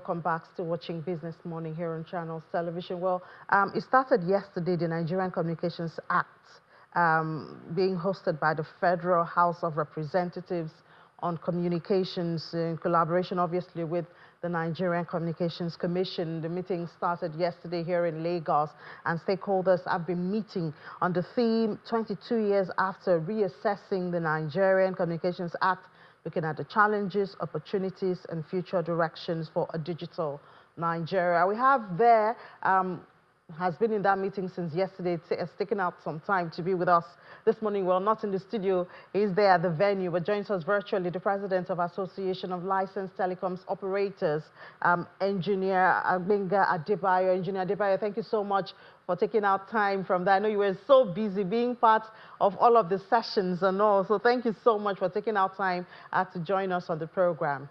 welcome back to watching Business Morning here on Channels Television. Well, it started yesterday, the Nigerian Communications Act, being hosted by the Federal House of Representatives on Communications in collaboration, obviously, with the Nigerian Communications Commission. The meeting started yesterday here in Lagos, and stakeholders have been meeting on the theme 22 years after reassessing the Nigerian Communications Act, looking at the challenges, opportunities, and future directions for a digital Nigeria. We have there, has been in that meeting since yesterday, has taken out some time to be with us this morning. Well, not in the studio, he's there at the venue, but joins us virtually, the President of Association of Licensed Telecoms Operators, Engineer Agbenga Adebayo. Engineer Adebayo, thank you so much for taking out time from that. I know you were so busy being part of all of the sessions and all, so thank you so much for taking out time to join us on the program.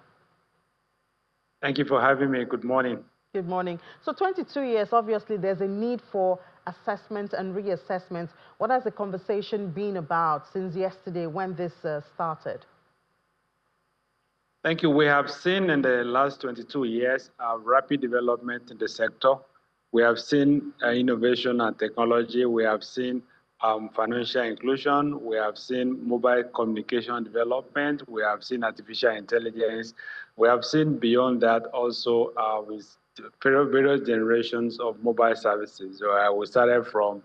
Thank you for having me. Good morning. Good morning. So 22 years, obviously there's a need for assessment and reassessment. What has the conversation been about since yesterday when this started? Thank you. We have seen in the last 22 years rapid development in the sector. We have seen innovation and technology. We have seen financial inclusion. We have seen mobile communication development. We have seen artificial intelligence. We have seen beyond that also with various generations of mobile services. We started from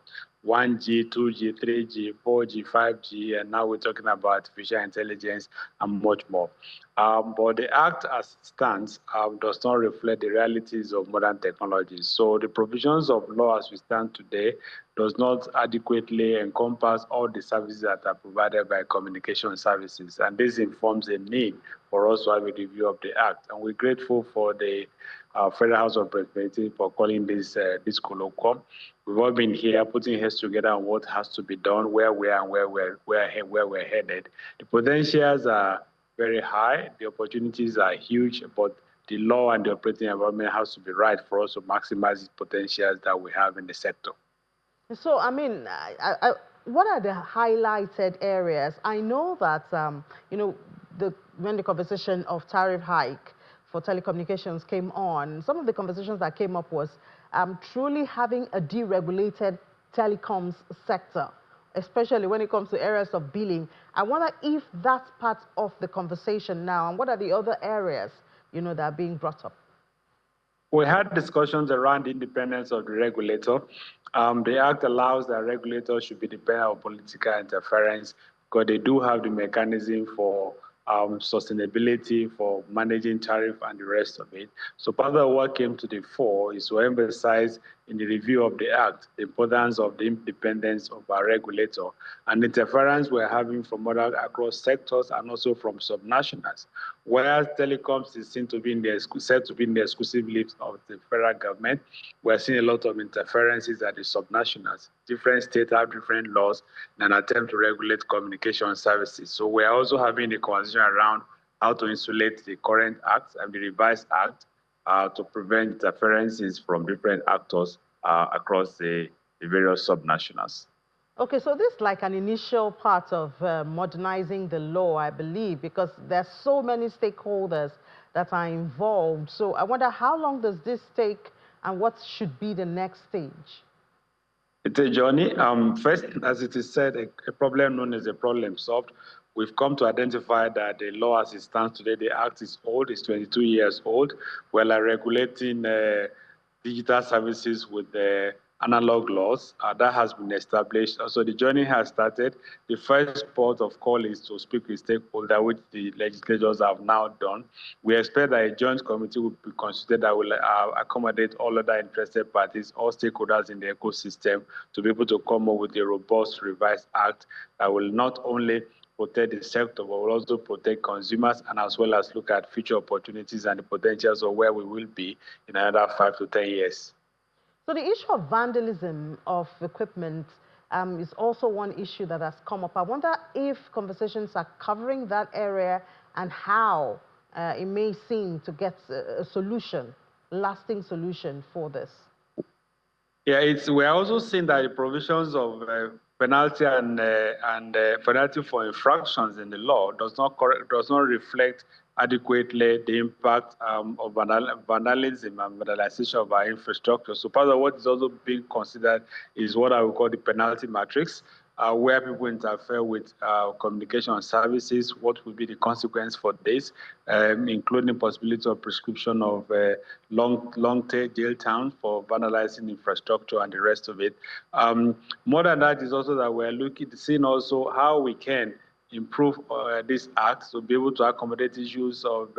1G, 2G, 3G, 4G, 5G, and now we're talking about artificial intelligence and much more. But the Act as it stands does not reflect the realities of modern technologies. So the provisions of law as we stand today does not adequately encompass all the services that are provided by communication services. And this informs a need for us to have a review of the Act. And we're grateful for the Federal House of Representatives for calling this colloquium. We've all been here putting heads together on what has to be done, where we are and where we're headed. The potentials are very high, the opportunities are huge, but the law and the operating environment has to be right for us to maximize the potentials that we have in the sector. So, I mean, what are the highlighted areas? I know that, you know, when the conversation of tariff hike for telecommunications came on, some of the conversations that came up was truly having a deregulated telecoms sector, especially when it comes to areas of billing. I wonder if that's part of the conversation now, and what are the other areas, you know, that are being brought up? We had discussions around the independence of the regulator. The Act allows that regulators should be dependent on political interference because they do have the mechanism for sustainability, for managing tariff and the rest of it. So part of what came to the fore is to emphasize in the review of the Act the importance of the independence of our regulator and interference we're having from other across sectors and also from subnationals. Whereas telecoms is seen to be said to be in the exclusive list of the federal government, we're seeing a lot of interferences at the subnationals. Different states have different laws in an attempt to regulate communication services. So we're also having a conversation around how to insulate the current Act and the revised Act to prevent interferences from different actors across the various subnationals. Okay, so this is like an initial part of modernizing the law, I believe, because there's so many stakeholders that are involved. So I wonder, how long does this take and what should be the next stage? It's a journey. First, as it is said, a problem known as a problem solved. We've come to identify that the law as it stands today, the Act is old, it's 22 years old. We're regulating digital services with the analog laws. That has been established. So the journey has started. The first port of call is to speak with stakeholders, which the legislators have now done. We expect that a joint committee will be constituted that will accommodate all other interested parties, all stakeholders in the ecosystem, to be able to come up with a robust revised Act that will not only protect the sector, but will also protect consumers and as well as look at future opportunities and the potentials of where we will be in another 5 to 10 years. So the issue of vandalism of equipment is also one issue that has come up. I wonder if conversations are covering that area and how it may seem to get a solution, lasting solution for this. Yeah, we're also seeing that the provisions of penalty and penalty for infractions in the law does not reflect adequately the impact of vandalism and vandalization of our infrastructure. So part of what is also being considered is what I would call the penalty matrix, where people interfere with communication services. What will be the consequence for this, including possibility of prescription of long-term jail time for vandalizing infrastructure and the rest of it. More than that is also that we're seeing also how we can improve this act to be able to accommodate issues of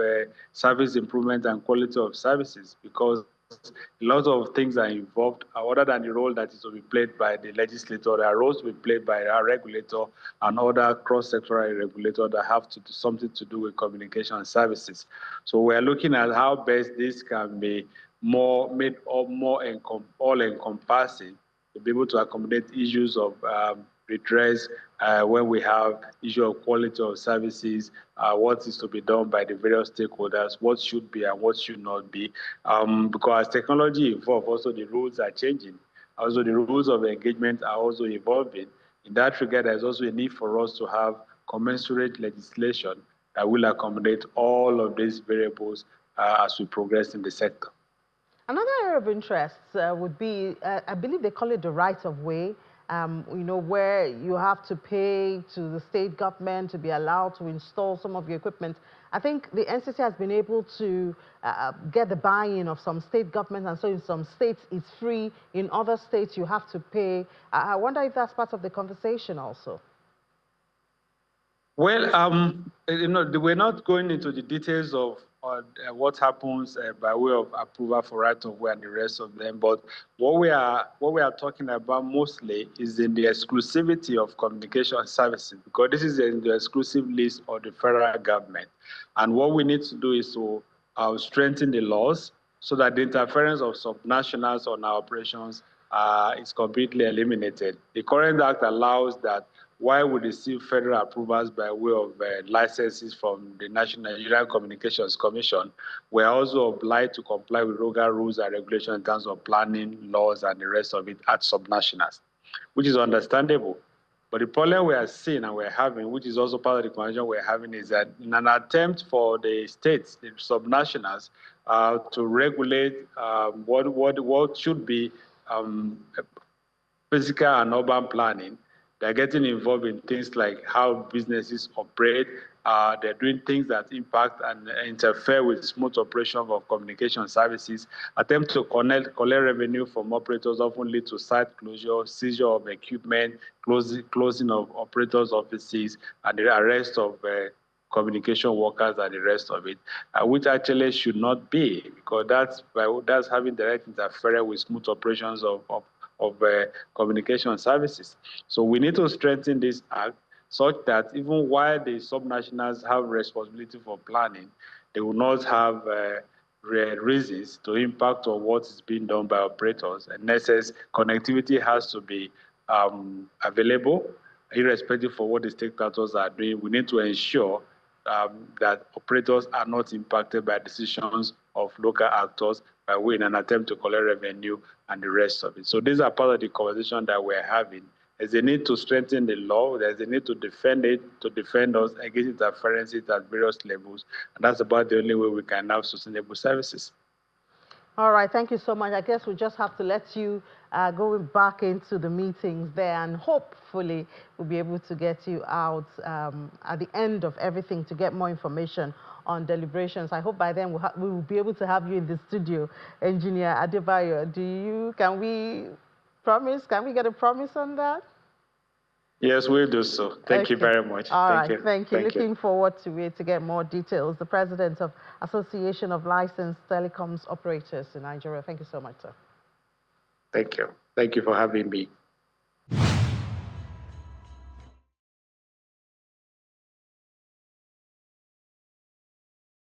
service improvement and quality of services, because a lot of things are involved other than the role that is to be played by the legislator. There are roles to be played by our regulator and other cross-sectoral regulators that have to do something to do with communication services. So we're looking at how best this can be made all-encompassing to be able to accommodate issues of redress when we have issue of quality of services, what is to be done by the various stakeholders, what should be and what should not be. Because as technology evolves, also the rules are changing. Also the rules of engagement are also evolving. In that regard, there's also a need for us to have commensurate legislation that will accommodate all of these variables as we progress in the sector. Another area of interest would be, I believe they call it the right of way, where you have to pay to the state government to be allowed to install some of your equipment. I think the NCC has been able to get the buy-in of some state governments, and so in some states it's free, in other states you have to pay. I wonder if that's part of the conversation also. Well, we're not going into the details of what happens by way of approval for right of way and the rest of them, but what we are talking about mostly is in the exclusivity of communication services, because this is in the exclusive list of the federal government. And what we need to do is to strengthen the laws so that the interference of subnationals on our operations is completely eliminated. The current act allows that while we receive federal approvals by way of licenses from the National Nigerian Communications Commission, we're also obliged to comply with local rules and regulations in terms of planning, laws, and the rest of it at subnationals, which is understandable. But the problem we are seeing and we're having, which is also part of the conversation we're having, is that in an attempt for the states, the subnationals, to regulate what should be physical and urban planning, they're getting involved in things like how businesses operate. They're doing things that impact and interfere with smooth operation of communication services. Attempt to collect revenue from operators often lead to site closure, seizure of equipment, closing of operators' offices, and the arrest of communication workers and the rest of it, which actually should not be, because that's having direct interference with smooth operations of communication services. So we need to strengthen this act such that even while the subnationals have responsibility for planning, they will not have reasons to impact on what is being done by operators. And connectivity has to be available, irrespective of what the stakeholders are doing. We need to ensure that operators are not impacted by decisions of local actors by way in an attempt to collect revenue and the rest of it. So these are part of the conversation that we're having. There's a need to strengthen the law. There's a need to defend it, to defend us against interferences at various levels. And that's about the only way we can have sustainable services. All right, thank you so much. I guess we just have to let you go back into the meetings there, and hopefully we'll be able to get you out at the end of everything to get more information on deliberations. I hope by then we will be able to have you in the studio. Engineer Adebayo, can we get a promise on that? Yes, we'll do so. Thank you very much. All right, thank you. Looking forward to it to get more details. The President of Association of Licensed Telecoms Operators in Nigeria. Thank you so much, sir. Thank you. Thank you for having me.